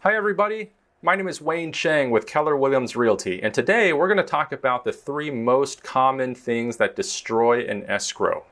Hi everybody, my name is Wayne Chang with Keller Williams Realty, and today we're going to talk about the 3 most common things that destroy an escrow.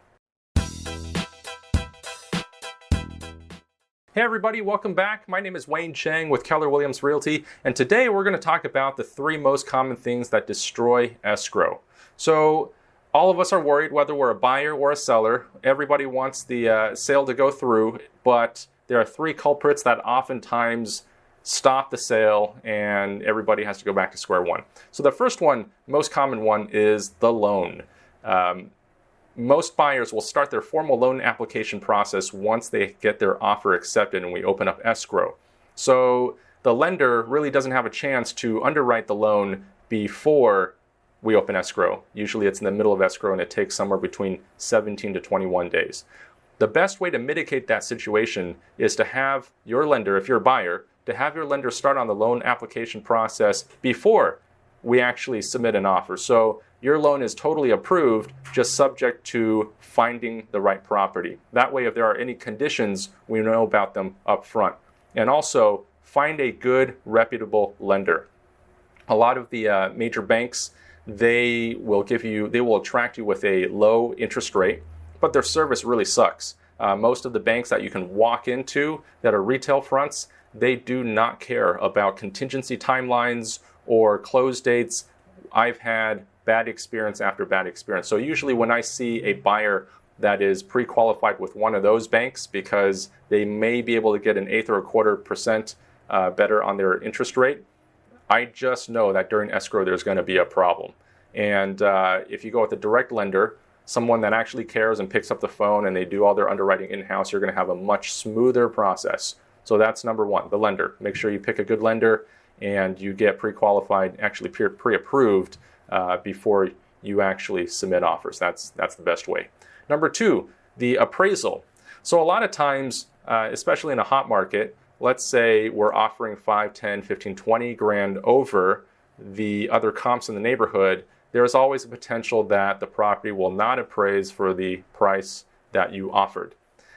Hey everybody, welcome back. My name is Wayne Chang with Keller Williams Realty, and today we're going to talk about the 3 most common things that destroy escrow. So all of us are worried whether we're a buyer or a seller. Everybody wants the sale to go through, but there are 3 culprits that oftentimes stop the sale and everybody has to go back to square one. So the first one, most common one, is the loan. Most buyers will start their formal loan application process once they get their offer accepted and we open up escrow. So the lender really doesn't have a chance to underwrite the loan before we open escrow. Usually it's in the middle of escrow and it takes somewhere between 17 to 21 days. The best way to mitigate that situation is to have your lender, if you're a buyer, to have your lender start on the loan application process before we actually submit an offer. So your loan is totally approved, just subject to finding the right property. That way, if there are any conditions, we know about them up front. And also, find a good, reputable lender. A lot of the major banks, they will attract you with a low interest rate, but their service really sucks. Most of the banks that you can walk into that are retail fronts, they do not care about contingency timelines or close dates. I've had bad experience after bad experience. So usually when I see a buyer that is pre-qualified with one of those banks because they may be able to get an 1/8 or 1/4% better on their interest rate, I just know that during escrow there's going to be a problem. And if you go with a direct lender, someone that actually cares and picks up the phone and they do all their underwriting in-house, you're going to have a much smoother process. So that's number one, the lender. Make sure you pick a good lender and you get pre-qualified, actually pre-approved before you actually submit offers. That's the best way. Number 2, the appraisal. So a lot of times, especially in a hot market, let's say we're offering 5, 10, 15, 20 grand over the other comps in the neighborhood, there's always a potential that the property will not appraise for the price that you offered.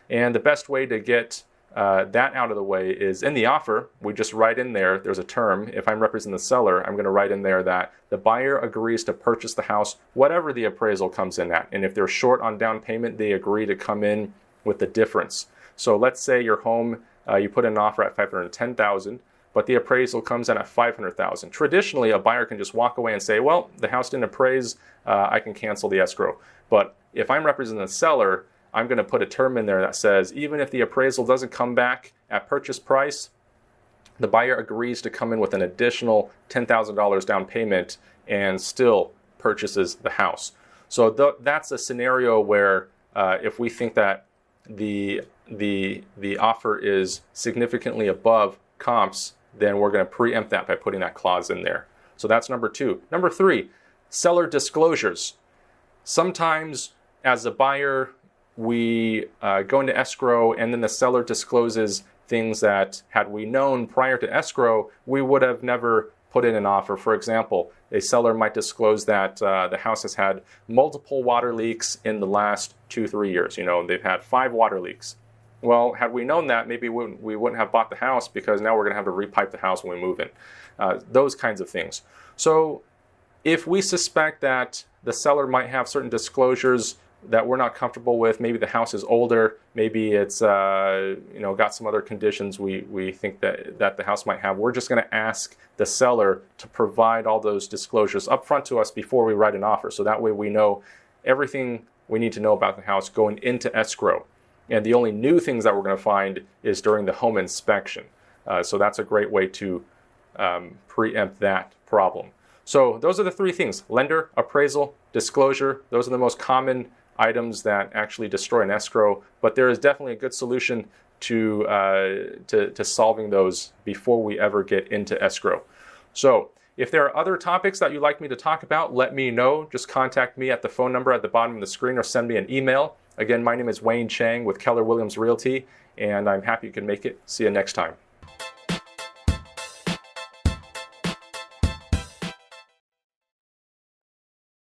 And the best way to get that out of the way is in the offer, we just write in there's a term. If I'm representing the seller, I'm going to write in there that the buyer agrees to purchase the house, whatever the appraisal comes in at. And if they're short on down payment, they agree to come in with the difference. So let's say your home, you put in an offer at $510,000, but the appraisal comes in at $500,000. Traditionally, a buyer can just walk away and say, well, the house didn't appraise, I can cancel the escrow. But if I'm representing the seller, I'm going to put a term in there that says even if the appraisal doesn't come back at purchase price, the buyer agrees to come in with an additional $10,000 down payment and still purchases the house. So that's a scenario where if we think that the offer is significantly above comps, then we're going to preempt that by putting that clause in there. So that's number 2. Number 3, seller disclosures. Sometimes as a buyer, we go into escrow and then the seller discloses things that had we known prior to escrow, we would have never put in an offer. For example, a seller might disclose that the house has had multiple water leaks in the last 2-3 years. They've had 5 water leaks. Well, had we known that, maybe we wouldn't have bought the house because now we're going to have to repipe the house when we move in. Those kinds of things. So if we suspect that the seller might have certain disclosures that we're not comfortable with, maybe the house is older, maybe it's got some other conditions we think that the house might have, we're just going to ask the seller to provide all those disclosures up front to us before we write an offer. So that way we know everything we need to know about the house going into escrow. And the only new things that we're going to find is during the home inspection. So that's a great way to preempt that problem. So those are the 3 things: lender, appraisal, disclosure. Those are the most common items that actually destroy an escrow. But there is definitely a good solution to solving those before we ever get into escrow. So if there are other topics that you'd like me to talk about, let me know. Just contact me at the phone number at the bottom of the screen or send me an email. Again, my name is Wayne Chang with Keller Williams Realty, and I'm happy you can make it. See you next time.